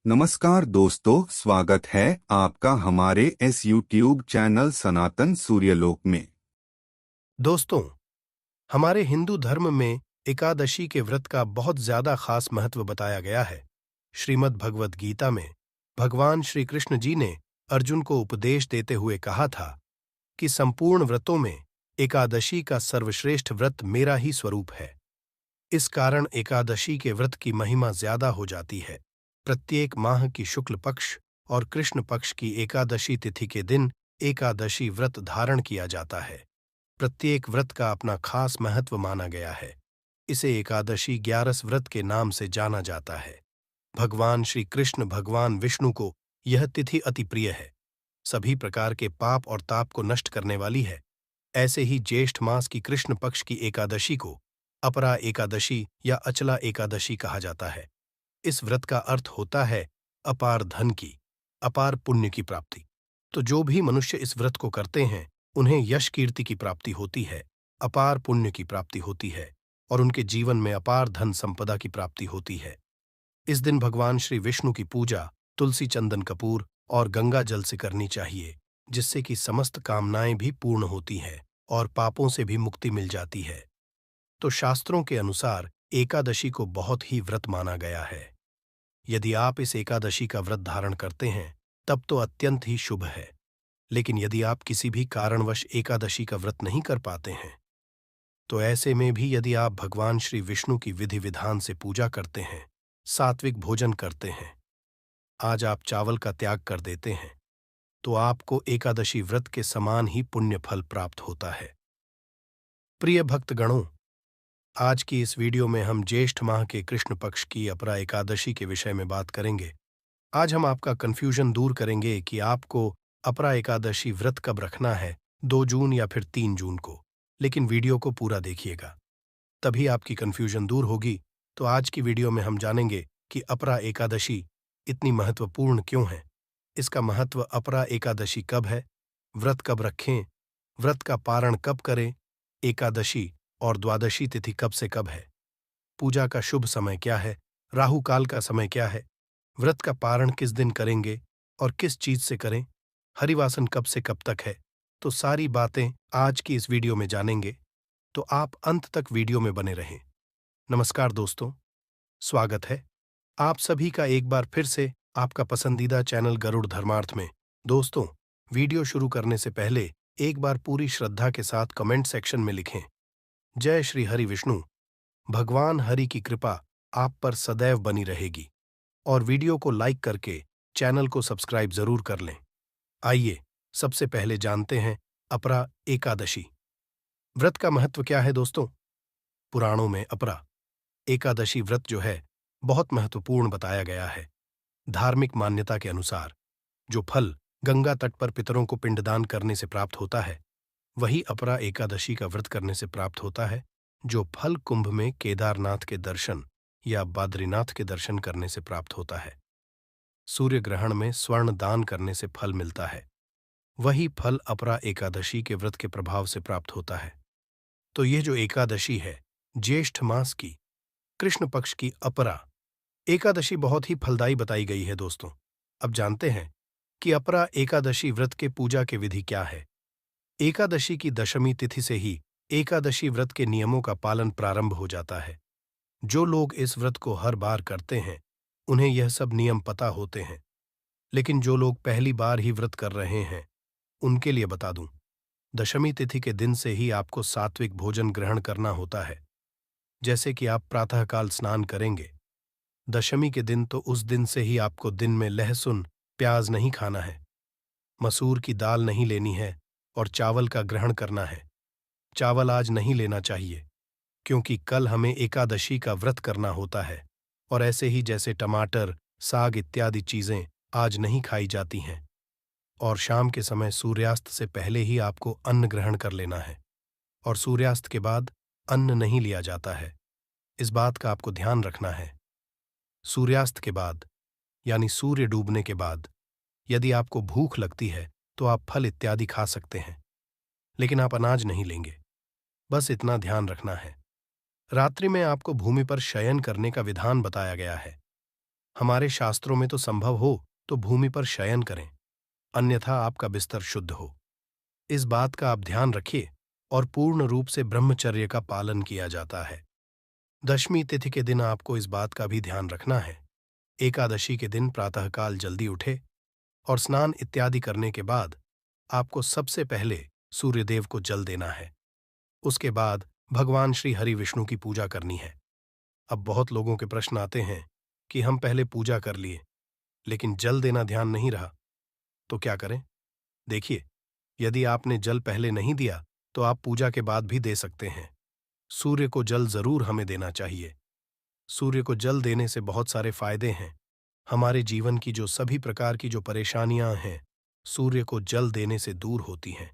नमस्कार दोस्तों, स्वागत है आपका हमारे इस YouTube चैनल सनातन सूर्यलोक में। दोस्तों, हमारे हिंदू धर्म में एकादशी के व्रत का बहुत ज्यादा खास महत्व बताया गया है। श्रीमद् भगवद गीता में भगवान श्री कृष्ण जी ने अर्जुन को उपदेश देते हुए कहा था कि संपूर्ण व्रतों में एकादशी का सर्वश्रेष्ठ व्रत मेरा ही स्वरूप है। इस कारण एकादशी के व्रत की महिमा ज्यादा हो जाती है। प्रत्येक माह की शुक्ल पक्ष और कृष्ण पक्ष की एकादशी तिथि के दिन एकादशी व्रत धारण किया जाता है। प्रत्येक व्रत का अपना खास महत्व माना गया है। इसे एकादशी 11 व्रत के नाम से जाना जाता है। भगवान श्री कृष्ण भगवान विष्णु को यह तिथि अति प्रिय है। सभी प्रकार के पाप और ताप को नष्ट करने वाली है। ऐसे ही ज्येष्ठ मास की कृष्ण पक्ष की एकादशी को अपरा एकादशी या अचला एकादशी कहा जाता है। इस व्रत का अर्थ होता है अपार धन की, अपार पुण्य की प्राप्ति। तो जो भी मनुष्य इस व्रत को करते हैं उन्हें यश कीर्ति की प्राप्ति होती है, अपार पुण्य की प्राप्ति होती है और उनके जीवन में अपार धन संपदा की प्राप्ति होती है। इस दिन भगवान श्री विष्णु की पूजा तुलसी चंदन कपूर और गंगा जल से करनी चाहिए, जिससे कि समस्त कामनाएं भी पूर्ण होती हैं और पापों से भी मुक्ति मिल जाती है। तो शास्त्रों के अनुसार एकादशी को बहुत ही व्रत माना गया है। यदि आप इस एकादशी का व्रत धारण करते हैं तब तो अत्यंत ही शुभ है। लेकिन यदि आप किसी भी कारणवश एकादशी का व्रत नहीं कर पाते हैं तो ऐसे में भी यदि आप भगवान श्री विष्णु की विधि विधान से पूजा करते हैं, सात्विक भोजन करते हैं, आज आप चावल का त्याग कर देते हैं, तो आपको एकादशी व्रत के समान ही पुण्य फल प्राप्त होता है। प्रिय भक्तगणों, आज की इस वीडियो में हम ज्येष्ठ माह के कृष्ण पक्ष की अपरा एकादशी के विषय में बात करेंगे। आज हम आपका कंफ्यूजन दूर करेंगे कि आपको अपरा एकादशी व्रत कब रखना है, 2 जून या फिर 3 जून को। लेकिन वीडियो को पूरा देखिएगा, तभी आपकी कंफ्यूजन दूर होगी। तो आज की वीडियो में हम जानेंगे कि अपरा एकादशी इतनी महत्वपूर्ण क्यों है, इसका महत्व, अपरा एकादशी कब है, व्रत कब रखें, व्रत का पारण कब करें, एकादशी और द्वादशी तिथि कब से कब है, पूजा का शुभ समय क्या है, राहु काल का समय क्या है, व्रत का पारण किस दिन करेंगे और किस चीज से करें, हरिवासन कब से कब तक है। तो सारी बातें आज की इस वीडियो में जानेंगे, तो आप अंत तक वीडियो में बने रहें। नमस्कार दोस्तों, स्वागत है आप सभी का एक बार फिर से आपका पसंदीदा चैनल गरुड़ धर्मार्थ में। दोस्तों, वीडियो शुरू करने से पहले एक बार पूरी श्रद्धा के साथ कमेंट सेक्शन में लिखें, जय श्री हरि विष्णु। भगवान हरि की कृपा आप पर सदैव बनी रहेगी। और वीडियो को लाइक करके चैनल को सब्सक्राइब जरूर कर लें। आइए सबसे पहले जानते हैं अपरा एकादशी व्रत का महत्व क्या है। दोस्तों, पुराणों में अपरा एकादशी व्रत जो है बहुत महत्वपूर्ण बताया गया है। धार्मिक मान्यता के अनुसार जो फल गंगा तट पर पितरों को पिंडदान करने से प्राप्त होता है, वही अपरा एकादशी का व्रत करने से प्राप्त होता है। जो फल कुंभ में केदारनाथ के दर्शन या बद्रीनाथ के दर्शन करने से प्राप्त होता है। सूर्य ग्रहण में स्वर्ण दान करने से फल मिलता है, वही फल अपरा एकादशी के व्रत के प्रभाव से प्राप्त होता है। तो यह जो एकादशी है, ज्येष्ठ मास की कृष्ण पक्ष की अपरा एकादशी बहुत ही फलदायी बताई गई है। दोस्तों, अब जानते हैं कि अपरा एकादशी व्रत के पूजा के विधि क्या है। एकादशी की दशमी तिथि से ही एकादशी व्रत के नियमों का पालन प्रारंभ हो जाता है। जो लोग इस व्रत को हर बार करते हैं उन्हें यह सब नियम पता होते हैं, लेकिन जो लोग पहली बार ही व्रत कर रहे हैं उनके लिए बता दूं, दशमी तिथि के दिन से ही आपको सात्विक भोजन ग्रहण करना होता है। जैसे कि आप प्रातःकाल स्नान करेंगे दशमी के दिन, तो उस दिन से ही आपको दिन में लहसुन प्याज नहीं खाना है, मसूर की दाल नहीं लेनी है और चावल का ग्रहण करना है। चावल आज नहीं लेना चाहिए, क्योंकि कल हमें एकादशी का व्रत करना होता है। और ऐसे ही जैसे टमाटर, साग इत्यादि चीजें आज नहीं खाई जाती हैं। और शाम के समय सूर्यास्त से पहले ही आपको अन्न ग्रहण कर लेना है और सूर्यास्त के बाद अन्न नहीं लिया जाता है। इस बात का आपको ध्यान रखना है। सूर्यास्त के बाद यानी सूर्य डूबने के बाद यदि आपको भूख लगती है तो आप फल इत्यादि खा सकते हैं, लेकिन आप अनाज नहीं लेंगे। बस इतना ध्यान रखना है। रात्रि में आपको भूमि पर शयन करने का विधान बताया गया है। हमारे शास्त्रों में तो संभव हो तो भूमि पर शयन करें, अन्यथा आपका बिस्तर शुद्ध हो। इस बात का आप ध्यान रखिए और पूर्ण रूप से ब्रह्मचर्य का पालन किया जाता है। दशमी तिथि के दिन आपको इस बात का भी ध्यान रखना है। एकादशी के दिन प्रातःकाल जल्दी उठे और स्नान इत्यादि करने के बाद आपको सबसे पहले सूर्यदेव को जल देना है। उसके बाद भगवान श्री हरि विष्णु की पूजा करनी है। अब बहुत लोगों के प्रश्न आते हैं कि हम पहले पूजा कर लिए लेकिन जल देना ध्यान नहीं रहा, तो क्या करें? देखिए, यदि आपने जल पहले नहीं दिया तो आप पूजा के बाद भी दे सकते हैं। सूर्य को जल जरूर हमें देना चाहिए। सूर्य को जल देने से बहुत सारे फायदे हैं। हमारे जीवन की जो सभी प्रकार की जो परेशानियां हैं, सूर्य को जल देने से दूर होती हैं।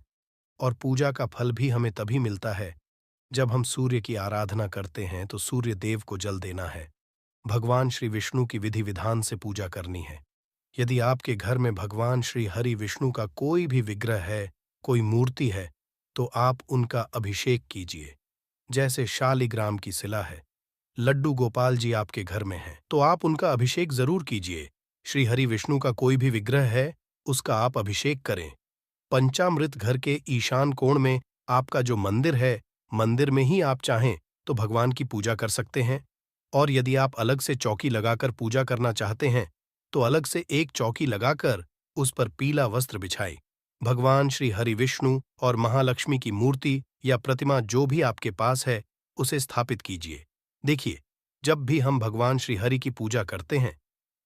और पूजा का फल भी हमें तभी मिलता है जब हम सूर्य की आराधना करते हैं, तो सूर्य देव को जल देना है। भगवान श्री विष्णु की विधि विधान से पूजा करनी है। यदि आपके घर में भगवान श्री हरि विष्णु का कोई भी विग्रह है, कोई मूर्ति है, तो आप उनका अभिषेक कीजिए। जैसे शालिग्राम की शिला है, लड्डू गोपाल जी आपके घर में हैं, तो आप उनका अभिषेक जरूर कीजिए। श्री हरि विष्णु का कोई भी विग्रह है, उसका आप अभिषेक करें। पंचामृत घर के ईशान कोण में आपका जो मंदिर है, मंदिर में ही आप चाहें तो भगवान की पूजा कर सकते हैं। और यदि आप अलग से चौकी लगाकर पूजा करना चाहते हैं, तो अलग से एक चौकी लगाकर उस पर पीला वस्त्र बिछाएं। भगवान श्री हरि विष्णु और महालक्ष्मी की मूर्ति या प्रतिमा जो भी आपके पास है, उसे स्थापित कीजिए। देखिए, जब भी हम भगवान श्री हरि की पूजा करते हैं,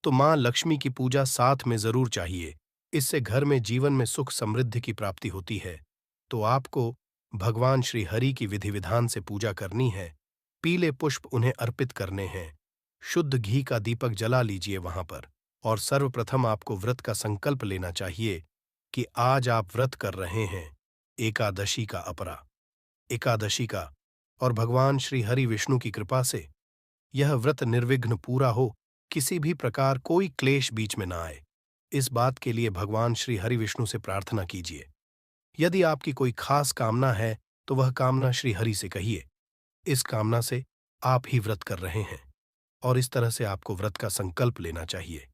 तो मां लक्ष्मी की पूजा साथ में जरूर चाहिए। इससे घर में जीवन में सुख समृद्धि की प्राप्ति होती है। तो आपको भगवान श्री हरि की विधि विधान से पूजा करनी है। पीले पुष्प उन्हें अर्पित करने हैं। शुद्ध घी का दीपक जला लीजिए वहां पर। और सर्वप्रथम आपको व्रत का संकल्प लेना चाहिए कि आज आप व्रत कर रहे हैं एकादशी का, अपरा एकादशी का। और भगवान श्री हरि विष्णु की कृपा से यह व्रत निर्विघ्न पूरा हो, किसी भी प्रकार कोई क्लेश बीच में ना आए। इस बात के लिए भगवान श्री हरि विष्णु से प्रार्थना कीजिए। यदि आपकी कोई खास कामना है तो वह कामना श्री हरि से कहिए। इस कामना से आप ही व्रत कर रहे हैं और इस तरह से आपको व्रत का संकल्प लेना चाहिए।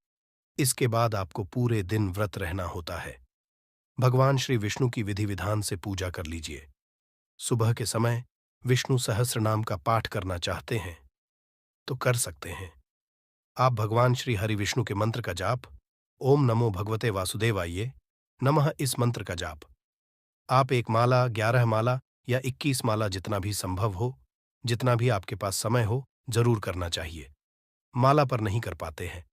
इसके बाद आपको पूरे दिन व्रत रहना होता है। भगवान श्री विष्णु की विधि विधान से पूजा कर लीजिए। सुबह के समय विष्णु सहस्त्र नाम का पाठ करना चाहते हैं तो कर सकते हैं। आप भगवान श्री हरि विष्णु के मंत्र का जाप, ओम नमो भगवते वासुदेवाय नमः, इस मंत्र का जाप आप 1 माला, 11 माला या 21 माला, जितना भी संभव हो, जितना भी आपके पास समय हो, जरूर करना चाहिए। माला पर नहीं कर पाते हैं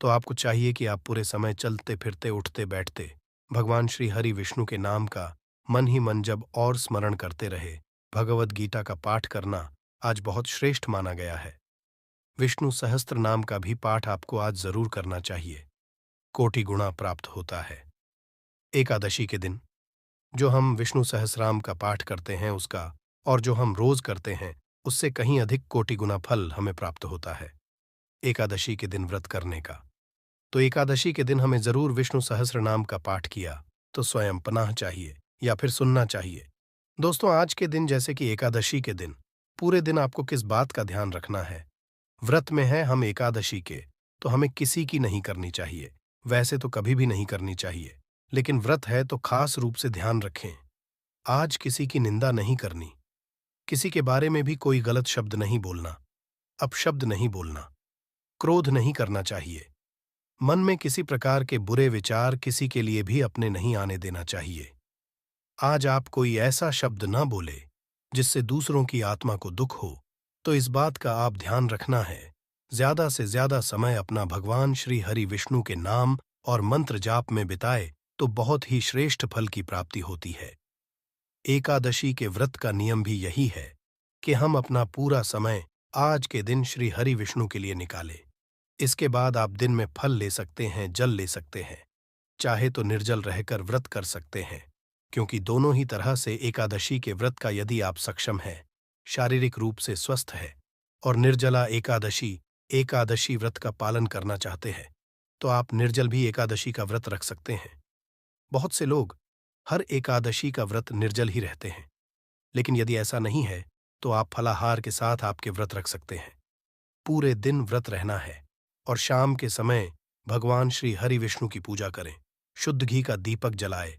तो आपको चाहिए कि आप पूरे समय चलते फिरते उठते बैठते भगवान श्री हरि विष्णु के नाम का मन ही मन जब और स्मरण करते रहे। भगवद गीता का पाठ करना आज बहुत श्रेष्ठ माना गया है। विष्णु सहस्त्र नाम का भी पाठ आपको आज जरूर करना चाहिए। कोटि गुणा प्राप्त होता है। एकादशी के दिन जो हम विष्णु सहस्राम का पाठ करते हैं उसका, और जो हम रोज करते हैं उससे कहीं अधिक कोटि गुना फल हमें प्राप्त होता है एकादशी के दिन व्रत करने का। तो एकादशी के दिन हमें जरूर विष्णु सहस्र नाम का पाठ किया तो स्वयं पनाह चाहिए या फिर सुनना चाहिए। दोस्तों, आज के दिन जैसे कि एकादशी के दिन पूरे दिन आपको किस बात का ध्यान रखना है? व्रत में है हम एकादशी के, तो हमें किसी की नहीं करनी चाहिए। वैसे तो कभी भी नहीं करनी चाहिए, लेकिन व्रत है तो खास रूप से ध्यान रखें। आज किसी की निंदा नहीं करनी, किसी के बारे में भी कोई गलत शब्द नहीं बोलना, अपशब्द नहीं बोलना, क्रोध नहीं करना चाहिए। मन में किसी प्रकार के बुरे विचार किसी के लिए भी अपने नहीं आने देना चाहिए। आज आप कोई ऐसा शब्द न बोले जिससे दूसरों की आत्मा को दुख हो, तो इस बात का आप ध्यान रखना है। ज्यादा से ज्यादा समय अपना भगवान श्री हरि विष्णु के नाम और मंत्र जाप में बिताए तो बहुत ही श्रेष्ठ फल की प्राप्ति होती है। एकादशी के व्रत का नियम भी यही है कि हम अपना पूरा समय आज के दिन श्री हरि विष्णु के लिए निकालें। इसके बाद आप दिन में फल ले सकते हैं, जल ले सकते हैं, चाहे तो निर्जल रहकर व्रत कर सकते हैं, क्योंकि दोनों ही तरह से एकादशी के व्रत का यदि आप सक्षम हैं, शारीरिक रूप से स्वस्थ है और निर्जला एकादशी व्रत का पालन करना चाहते हैं, तो आप निर्जल भी एकादशी का व्रत रख सकते हैं। बहुत से लोग हर एकादशी का व्रत निर्जल ही रहते हैं, लेकिन यदि ऐसा नहीं है तो आप फलाहार के साथ आपके व्रत रख सकते हैं। पूरे दिन व्रत रहना है। और शाम के समय भगवान श्री हरि विष्णु की पूजा करें। शुद्ध घी का दीपक जलाए,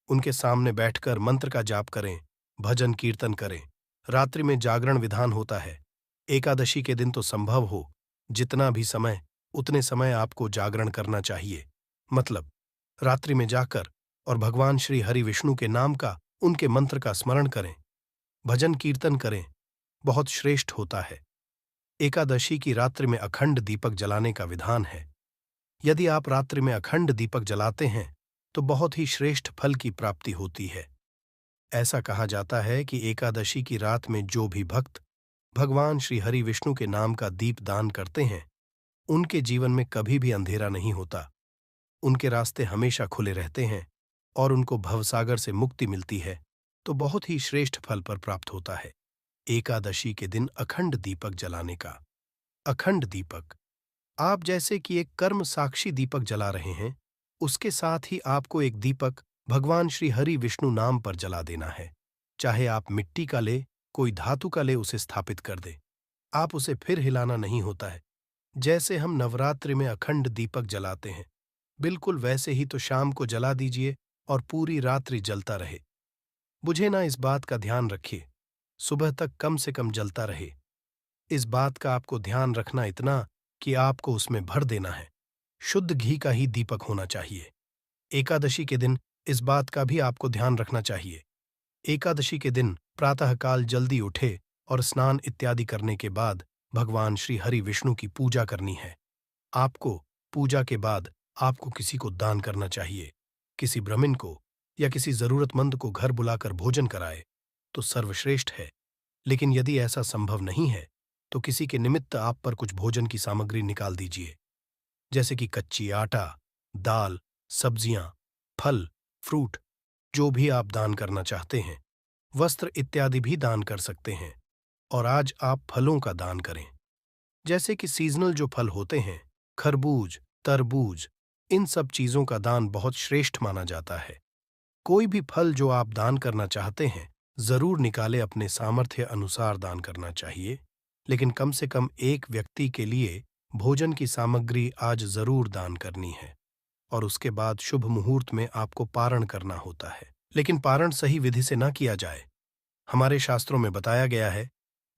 उनके सामने बैठकर मंत्र का जाप करें, भजन कीर्तन करें। रात्रि में जागरण विधान होता है। एकादशी के दिन तो संभव हो जितना भी समय, उतने समय आपको जागरण करना चाहिए। मतलब रात्रि में जाकर और भगवान श्री हरि विष्णु के नाम का, उनके मंत्र का स्मरण करें, भजन कीर्तन करें, बहुत श्रेष्ठ होता है। एकादशी की रात्रि में अखंड दीपक जलाने का विधान है। यदि आप रात्रि में अखंड दीपक जलाते हैं तो बहुत ही श्रेष्ठ फल की प्राप्ति होती है। ऐसा कहा जाता है कि एकादशी की रात में जो भी भक्त भगवान श्री हरि विष्णु के नाम का दीप दान करते हैं, उनके जीवन में कभी भी अंधेरा नहीं होता। उनके रास्ते हमेशा खुले रहते हैं और उनको भवसागर से मुक्ति मिलती है, तो बहुत ही श्रेष्ठ फल पर प्राप्त होता है। एकादशी के दिन अखंड दीपक जलाने का। अखंड दीपक, आप जैसे कि एक कर्म साक्षी दीपक जला रहे हैं, उसके साथ ही आपको एक दीपक भगवान श्री हरि विष्णु नाम पर जला देना है। चाहे आप मिट्टी का ले, कोई धातु का ले, उसे स्थापित कर दे। आप उसे फिर हिलाना नहीं होता है। जैसे हम नवरात्रि में अखंड दीपक जलाते हैं, बिल्कुल वैसे ही तो शाम को जला दीजिए और पूरी रात्रि जलता रहे। बुझे ना, इस बात का ध्यान रखिए, सुबह तक कम से कम जलता रहे। इस बात का आपको ध्यान रखना इतना कि आपको उसमें भर देना है। शुद्ध घी का ही दीपक होना चाहिए। एकादशी के दिन इस बात का भी आपको ध्यान रखना चाहिए। एकादशी के दिन प्रातःकाल जल्दी उठे और स्नान इत्यादि करने के बाद भगवान श्री हरि विष्णु की पूजा करनी है। आपको पूजा के बाद आपको किसी को दान करना चाहिए। किसी ब्राह्मण को या किसी जरूरतमंद को घर बुलाकर भोजन कराए तो सर्वश्रेष्ठ है। लेकिन यदि ऐसा संभव नहीं है तो किसी के निमित्त आप पर कुछ भोजन की सामग्री निकाल दीजिए, जैसे कि कच्ची आटा, दाल, सब्जियां, फल, फ्रूट, जो भी आप दान करना चाहते हैं। वस्त्र इत्यादि भी दान कर सकते हैं। और आज आप फलों का दान करें, जैसे कि सीजनल जो फल होते हैं, खरबूज, तरबूज, इन सब चीजों का दान बहुत श्रेष्ठ माना जाता है। कोई भी फल जो आप दान करना चाहते हैं, जरूर निकाले, अपने सामर्थ्य अनुसार दान करना चाहिए। लेकिन कम से कम एक व्यक्ति के लिए भोजन की सामग्री आज जरूर दान करनी है। और उसके बाद शुभ मुहूर्त में आपको पारण करना होता है। लेकिन पारण सही विधि से ना किया जाए। हमारे शास्त्रों में बताया गया है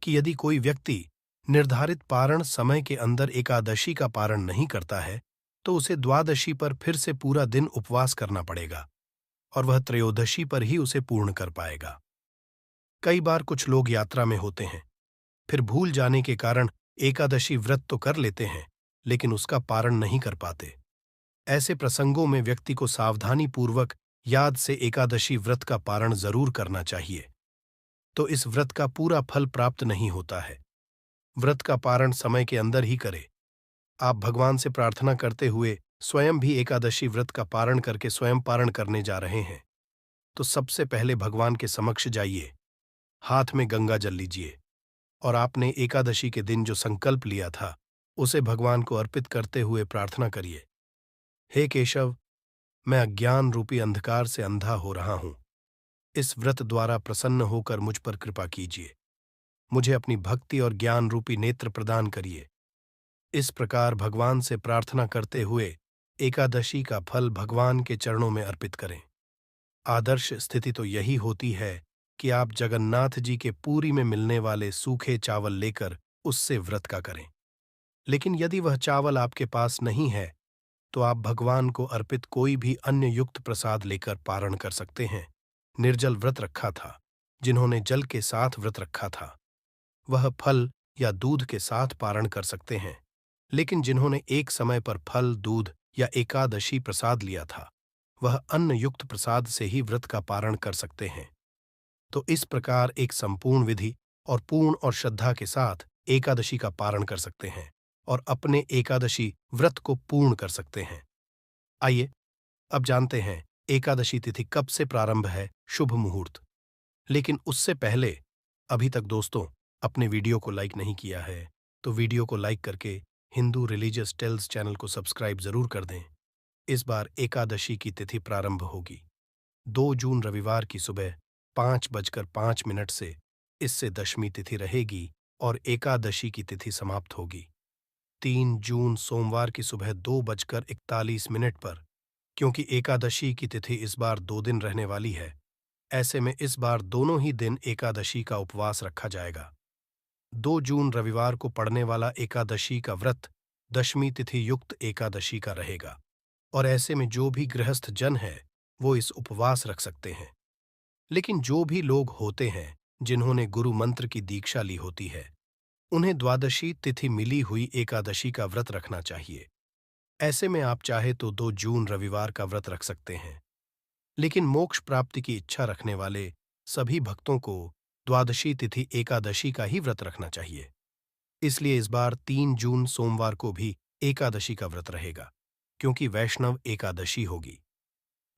कि यदि कोई व्यक्ति निर्धारित पारण समय के अंदर एकादशी का पारण नहीं करता है तो उसे द्वादशी पर फिर से पूरा दिन उपवास करना पड़ेगा और वह त्रयोदशी पर ही उसे पूर्ण कर पाएगा। कई बार कुछ लोग यात्रा में होते हैं, फिर भूल जाने के कारण एकादशी व्रत तो कर लेते हैं लेकिन उसका पारण नहीं कर पाते। ऐसे प्रसंगों में व्यक्ति को सावधानी पूर्वक याद से एकादशी व्रत का पारण जरूर करना चाहिए, तो इस व्रत का पूरा फल प्राप्त नहीं होता है। व्रत का पारण समय के अंदर ही करे। आप भगवान से प्रार्थना करते हुए स्वयं भी एकादशी व्रत का पारण करके स्वयं पारण करने जा रहे हैं, तो सबसे पहले भगवान के समक्ष जाइए, हाथ में गंगा जल लीजिए और आपने एकादशी के दिन जो संकल्प लिया था उसे भगवान को अर्पित करते हुए प्रार्थना करिए। हे केशव, मैं अज्ञान रूपी अंधकार से अंधा हो रहा हूं। इस व्रत द्वारा प्रसन्न होकर मुझ पर कृपा कीजिए। मुझे अपनी भक्ति और ज्ञान रूपी नेत्र प्रदान करिए। इस प्रकार भगवान से प्रार्थना करते हुए एकादशी का फल भगवान के चरणों में अर्पित करें। आदर्श स्थिति तो यही होती है कि आप जगन्नाथ जी के पूरी में मिलने वाले सूखे चावल लेकर उससे व्रत का करें। लेकिन यदि वह चावल आपके पास नहीं है तो आप भगवान को अर्पित कोई भी अन्य युक्त प्रसाद लेकर पारण कर सकते हैं। निर्जल व्रत रखा था, जिन्होंने जल के साथ व्रत रखा था, वह फल या दूध के साथ पारण कर सकते हैं। लेकिन जिन्होंने एक समय पर फल, दूध या एकादशी प्रसाद लिया था, वह अन्न युक्त प्रसाद से ही व्रत का पारण कर सकते हैं। तो इस प्रकार एक संपूर्ण विधि और पूर्ण और श्रद्धा के साथ एकादशी का पारण कर सकते हैं और अपने एकादशी व्रत को पूर्ण कर सकते हैं। आइए अब जानते हैं एकादशी तिथि कब से प्रारंभ है, शुभ मुहूर्त। लेकिन उससे पहले अभी तक दोस्तों अपने वीडियो को लाइक नहीं किया है तो वीडियो को लाइक करके हिंदू रिलीजियस टेल्स चैनल को सब्सक्राइब जरूर कर दें। इस बार एकादशी की तिथि प्रारंभ होगी 2 जून रविवार की सुबह 5:05 से। इससे दशमी तिथि रहेगी और एकादशी की तिथि समाप्त होगी। 3 जून सोमवार की सुबह 2:41 पर, क्योंकि एकादशी की तिथि इस बार 2 दिन रहने वाली है, ऐसे में इस बार दोनों ही दिन एकादशी का उपवास रखा जाएगा। 2 जून रविवार को पड़ने वाला एकादशी का व्रत दशमी तिथि युक्त एकादशी का रहेगा, और ऐसे में जो भी गृहस्थ जन है वो इस उपवास रख सकते हैं। लेकिन जो भी लोग होते हैं जिन्होंने गुरु मंत्र की दीक्षा ली होती है, उन्हें द्वादशी तिथि मिली हुई एकादशी का व्रत रखना चाहिए। ऐसे में आप चाहे तो 2 जून रविवार का व्रत रख सकते हैं। लेकिन मोक्ष प्राप्ति की इच्छा रखने वाले सभी भक्तों को द्वादशी तिथि एकादशी का ही व्रत रखना चाहिए। इसलिए इस बार 3 जून सोमवार को भी एकादशी का व्रत रहेगा, क्योंकि वैष्णव एकादशी होगी।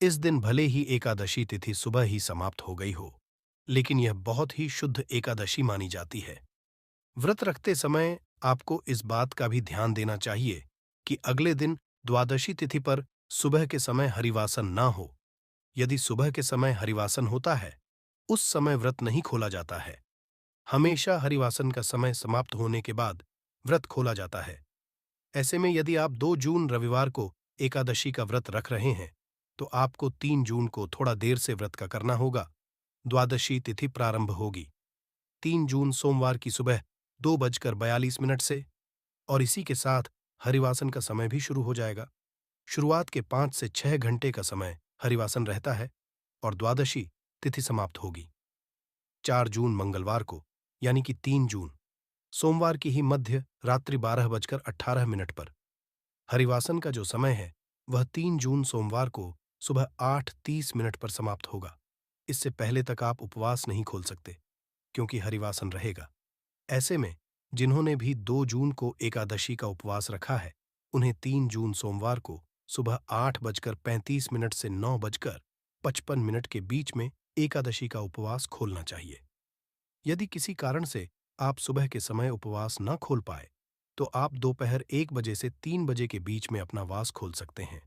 इस दिन भले ही एकादशी तिथि सुबह ही समाप्त हो गई हो, लेकिन यह बहुत ही शुद्ध एकादशी मानी जाती है। व्रत रखते समय आपको इस बात का भी ध्यान देना चाहिए कि अगले दिन द्वादशी तिथि पर सुबह के समय हरिवासन ना हो। यदि सुबह के समय हरिवासन होता है, उस समय व्रत नहीं खोला जाता है। हमेशा हरिवासन का समय समाप्त होने के बाद व्रत खोला जाता है। ऐसे में यदि आप 2 जून रविवार को एकादशी का व्रत रख रहे हैं, तो आपको 3 जून को थोड़ा देर से व्रत का करना होगा। द्वादशी तिथि प्रारंभ होगी 3 जून सोमवार की सुबह 2:42 से, और इसी के साथ हरिवासन का समय भी शुरू हो जाएगा। शुरुआत के 5 से 6 घंटे का समय हरिवासन रहता है और द्वादशी तिथि समाप्त होगी 4 जून मंगलवार को, यानी कि 3 जून सोमवार की ही मध्य रात्रि 12:18 पर। हरिवासन का जो समय है वह 3 जून सोमवार को सुबह 8:30 पर समाप्त होगा। इससे पहले तक आप उपवास नहीं खोल सकते, क्योंकि हरिवासन रहेगा। ऐसे में जिन्होंने भी 2 जून को एकादशी का उपवास रखा है, उन्हें 3 जून सोमवार को सुबह 8:35 से 9:55 के बीच में एकादशी का उपवास खोलना चाहिए। यदि किसी कारण से आप सुबह के समय उपवास न खोल पाए, तो आप दोपहर 1 बजे से 3 बजे के बीच में अपना वास खोल सकते हैं।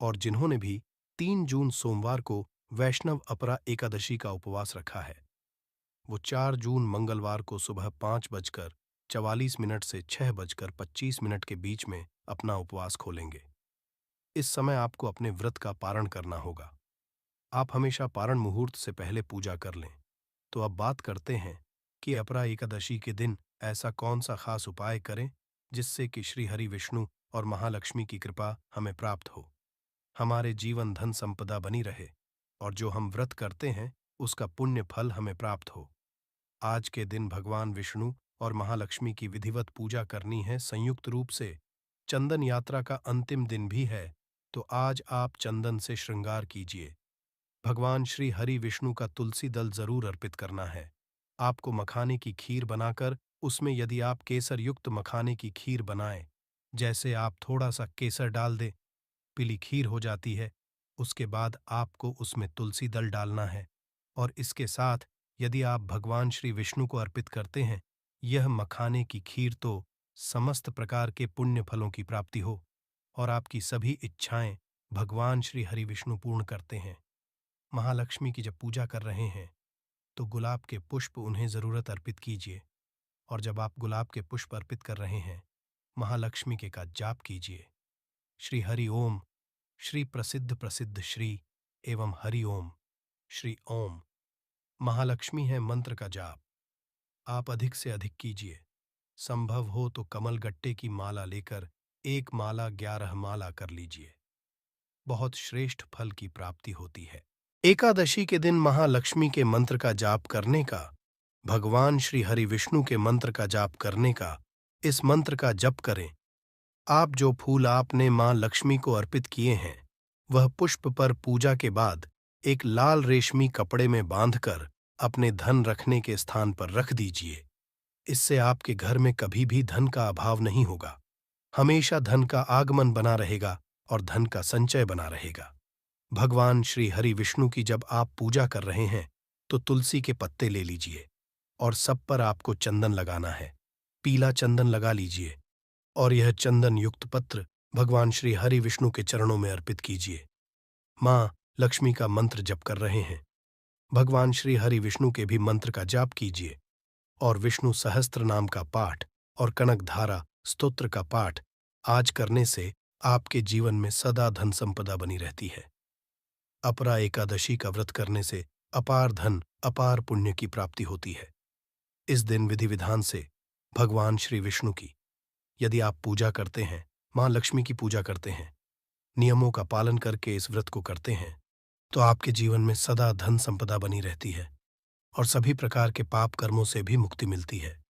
और जिन्होंने भी 3 जून सोमवार को वैष्णव अपरा एकादशी का उपवास रखा है, वो 4 जून मंगलवार को सुबह 5:44 से 6:25 के बीच में अपना उपवास खोलेंगे। इस समय आपको अपने व्रत का पारण करना होगा। आप हमेशा पारण मुहूर्त से पहले पूजा कर लें। तो अब बात करते हैं कि अपरा एकादशी के दिन ऐसा कौन सा खास उपाय करें जिससे कि श्री हरि विष्णु और महालक्ष्मी की कृपा हमें प्राप्त हो, हमारे जीवन धन संपदा बनी रहे, और जो हम व्रत करते हैं उसका पुण्य फल हमें प्राप्त हो। आज के दिन भगवान विष्णु और महालक्ष्मी की विधिवत पूजा करनी है संयुक्त रूप से। चंदन यात्रा का अंतिम दिन भी है, तो आज आप चंदन से श्रृंगार कीजिए। भगवान श्री हरि विष्णु का तुलसी दल जरूर अर्पित करना है। आपको मखाने की खीर बनाकर उसमें यदि आप केसर युक्त मखाने की खीर बनाएं, जैसे आप थोड़ा सा केसर डाल दें, पीली खीर हो जाती है। उसके बाद आपको उसमें तुलसी दल डालना है, और इसके साथ यदि आप भगवान श्री विष्णु को अर्पित करते हैं यह मखाने की खीर, तो समस्त प्रकार के पुण्य फलों की प्राप्ति हो और आपकी सभी इच्छाएं भगवान श्री हरि विष्णु पूर्ण करते हैं। महालक्ष्मी की जब पूजा कर रहे हैं तो गुलाब के पुष्प उन्हें जरूरत अर्पित कीजिए, और जब आप गुलाब के पुष्प अर्पित कर रहे हैं, महालक्ष्मी के का जाप कीजिए। श्री हरि ओम, श्री प्रसिद्ध प्रसिद्ध श्री एवं हरि ओम, श्री ओम। महालक्ष्मी है मंत्र का जाप आप अधिक से अधिक कीजिए। संभव हो तो कमल गट्टे की माला लेकर 1 माला 11 माला कर लीजिए, बहुत श्रेष्ठ फल की प्राप्ति होती है। एकादशी के दिन महालक्ष्मी के मंत्र का जाप करने का, भगवान श्री हरि विष्णु के मंत्र का जाप करने का, इस मंत्र का जप करें। आप जो फूल आपने मां लक्ष्मी को अर्पित किए हैं, वह पुष्प पर पूजा के बाद एक लाल रेशमी कपड़े में बांधकर अपने धन रखने के स्थान पर रख दीजिए। इससे आपके घर में कभी भी धन का अभाव नहीं होगा, हमेशा धन का आगमन बना रहेगा और धन का संचय बना रहेगा। भगवान श्री हरि विष्णु की जब आप पूजा कर रहे हैं तो तुलसी के पत्ते ले लीजिए और सब पर आपको चंदन लगाना है। पीला चंदन लगा लीजिए और यह चंदन युक्त पत्र भगवान श्री हरि विष्णु के चरणों में अर्पित कीजिए। मां लक्ष्मी का मंत्र जप कर रहे हैं, भगवान श्री हरि विष्णु के भी मंत्र का जाप कीजिए और विष्णु सहस्त्र नाम का पाठ और कनक धारा स्तोत्र का पाठ आज करने से आपके जीवन में सदा धन संपदा बनी रहती है। अपरा एकादशी का व्रत करने से अपार धन, अपार पुण्य की प्राप्ति होती है। इस दिन विधि विधान से भगवान श्री विष्णु की यदि आप पूजा करते हैं, मां लक्ष्मी की पूजा करते हैं, नियमों का पालन करके इस व्रत को करते हैं, तो आपके जीवन में सदा धन संपदा बनी रहती है और सभी प्रकार के पाप कर्मों से भी मुक्ति मिलती है।